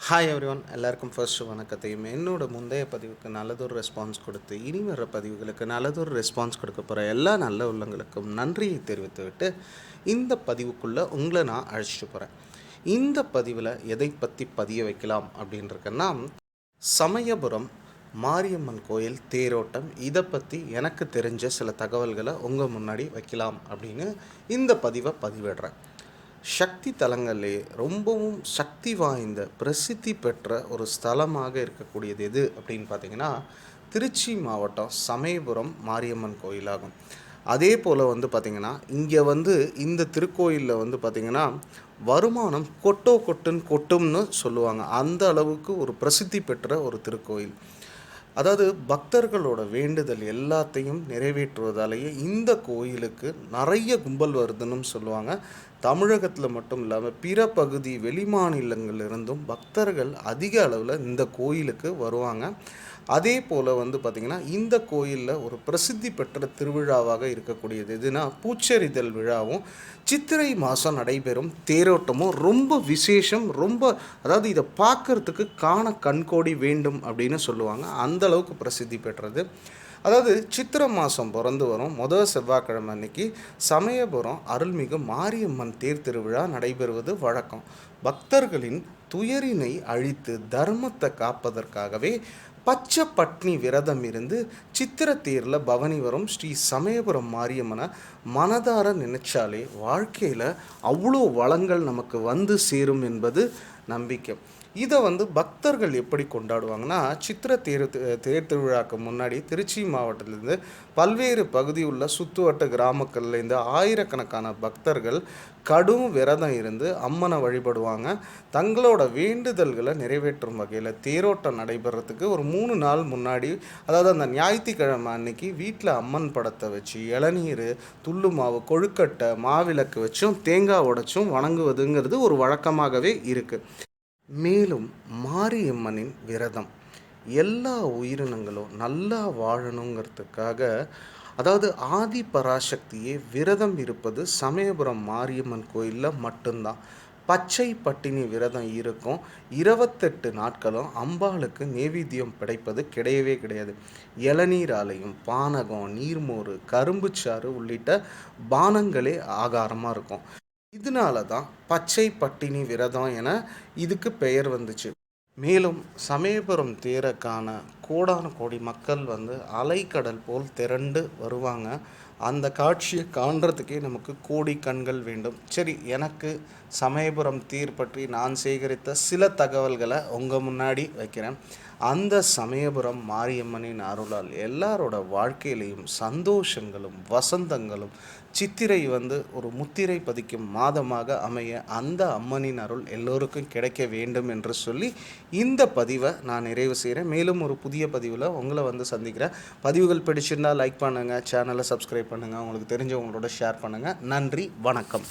Hi everyone, எல்லாருக்கும் first வணக்கத்தையும். என்னோட முந்தைய பதிவுக்கு நல்லதொரு ரெஸ்பான்ஸ் கொடுத்து இனி வர பதிவுகளுக்கு நல்லதொரு ரெஸ்பான்ஸ் கொடுக்க போகிற எல்லா நல்ல உள்ளங்களுக்கும் நன்றியை தெரிவித்துவிட்டு இந்த பதிவுக்குள்ளே உங்களை நான் அழைச்சிட்டு போகிறேன். இந்த பதிவில் எதை பற்றி பதிய வைக்கலாம் அப்படின்றக்கன்னா, சமயபுரம் மாரியம்மன் கோயில் தேரோட்டம், இதை பற்றி எனக்கு தெரிஞ்ச சில தகவல்களை உங்கள் முன்னாடி வைக்கலாம் அப்படின்னு இந்த பதிவை பதிவிடுறேன். சக்தி தலங்களே ரொம்பவும் சக்தி வாய்ந்த பிரசித்தி பெற்ற ஒரு ஸ்தலமாக இருக்கக்கூடியது எது அப்படின்னு பார்த்திங்கன்னா, திருச்சி மாவட்டம் சமயபுரம் மாரியம்மன் கோயிலாகும். அதே போல் பார்த்திங்கன்னா, இங்கே இந்த திருக்கோயிலில் பார்த்திங்கன்னா வருமானம் கொட்டுன்னு கொட்டும்னு சொல்லுவாங்க. அந்த அளவுக்கு ஒரு பிரசித்தி பெற்ற ஒரு திருக்கோயில். அதாவது பக்தர்களோட வேண்டுதல் எல்லாத்தையும் நிறைவேற்றுவதாலேயே இந்த கோயிலுக்கு நிறைய கும்பல் வருதுன்னு சொல்லுவாங்க. தமிழகத்தில் மட்டும் இல்லாமல் பிற பகுதி வெளிமாநிலங்களிலிருந்தும் பக்தர்கள் அதிக அளவில் இந்த கோயிலுக்கு வருவாங்க. அதே போல் பார்த்திங்கன்னா, இந்த கோயிலில் ஒரு பிரசித்தி பெற்ற திருவிழாவாக இருக்கக்கூடியது எதுனா பூச்செறிதல் விழாவும் சித்திரை மாதம் நடைபெறும் தேரோட்டமும் ரொம்ப விசேஷம். அதாவது இதை பார்க்குறதுக்கு காண கண்கோடி வேண்டும் அப்படின்னு சொல்லுவாங்க. அந்த அளவுக்கு பிரசித்தி பெற்றது. அதாவது சித்திரை மாதம் பிறந்து வரும் முதல் செவ்வாய்க்கிழமை அன்னைக்கு சமயபுரம் அருள்மிகு மாரியம்மன் தேர் திருவிழா நடைபெறுவது வழக்கம். பக்தர்களின் துயரினை அழித்து தர்மத்தை காப்பதற்காகவே பச்சை பட்னி விரதம் இருந்து சித்திரை தேரில் பவனி வரும் ஸ்ரீ சமயபுரம் மாரியம்மனை மனதார நினைச்சாலே வாழ்க்கையில் அவ்வளோ வளங்கள் நமக்கு சேரும் என்பது நம்பிக்கை. இதை பக்தர்கள் எப்படி கொண்டாடுவாங்கன்னா, சித்திரை தேர் திருவிழாக்கு முன்னாடி திருச்சி மாவட்டத்திலேருந்து பல்வேறு பகுதி உள்ள சுற்றுவட்ட கிராமங்கள்லேருந்து ஆயிரக்கணக்கான பக்தர்கள் கடும் விரதம் இருந்து அம்மனை வழிபடுவாங்க. தங்களோட வேண்டுதல்களை நிறைவேற்றும் வகையில் தேரோட்டம் நடைபெறத்துக்கு ஒரு 3 நாள் முன்னாடி, அதாவது அந்த ஞாயிற்றுக்கிழமை அன்னைக்கு வீட்டில் அம்மன் படத்தை வச்சு இளநீர், துள்ளு மாவு, கொழுக்கட்டை, மாவிளக்கு வச்சும் தேங்காய் உடைச்சும் வணங்குவதுங்கிறது ஒரு வழக்கமாகவே இருக்குது. மேலும் மாரியம்மனின் விரதம் எல்லா உயிரினங்களும் நல்லா வாழணுங்கிறதுக்காக, அதாவது ஆதி பராசக்தியே விரதம் இருப்பது சமயபுரம் மாரியம்மன் கோயிலில் மட்டும்தான். பச்சை பட்டினி விரதம் இருக்கும். 28 நாட்களும் அம்பாளுக்கு நெய்வேத்தியம் படைப்பது கிடையவே கிடையாது. இளநீராலையும் பானகம், நீர்மோறு, கரும்புச்சாறு உள்ளிட்ட பானங்களே ஆகாரமாக இருக்கும். இதனால தான் பச்சை பட்டினி விரதம் என இதுக்கு பெயர் வந்துச்சு. மேலும் சமயபுரம் தேருக்கான கோடான கோடி மக்கள் அலைக்கடல் போல் திரண்டு வருவாங்க. அந்த காட்சியை காண்றதுக்கே நமக்கு கோடி கண்கள் வேண்டும். சரி, எனக்கு சமயபுரம் தேர் பற்றி நான் சேகரித்த சில தகவல்களை உங்கள் முன்னாடி வைக்கிறேன். அந்த சமயபுரம் மாரியம்மனின் அருளால் எல்லாரோட வாழ்க்கையிலையும் சந்தோஷங்களும் வசந்தங்களும் சித்திரை ஒரு முத்திரை பதிக்கும் மாதமாக அமைய அந்த அம்மனின் அருள் எல்லோருக்கும் கிடைக்க வேண்டும் என்று சொல்லி இந்த பதிவை நான் நிறைவு செய்கிறேன். மேலும் ஒரு புதிய பதிவில் உங்களை சந்திக்கிறேன். பதிவுகள் பிடிச்சிருந்தால் லைக் பண்ணுங்கள், சேனலை சப்ஸ்கிரைப் பண்ணுங்கள், உங்களுக்கு தெரிஞ்சவங்களோட ஷேர் பண்ணுங்கள். நன்றி, வணக்கம்.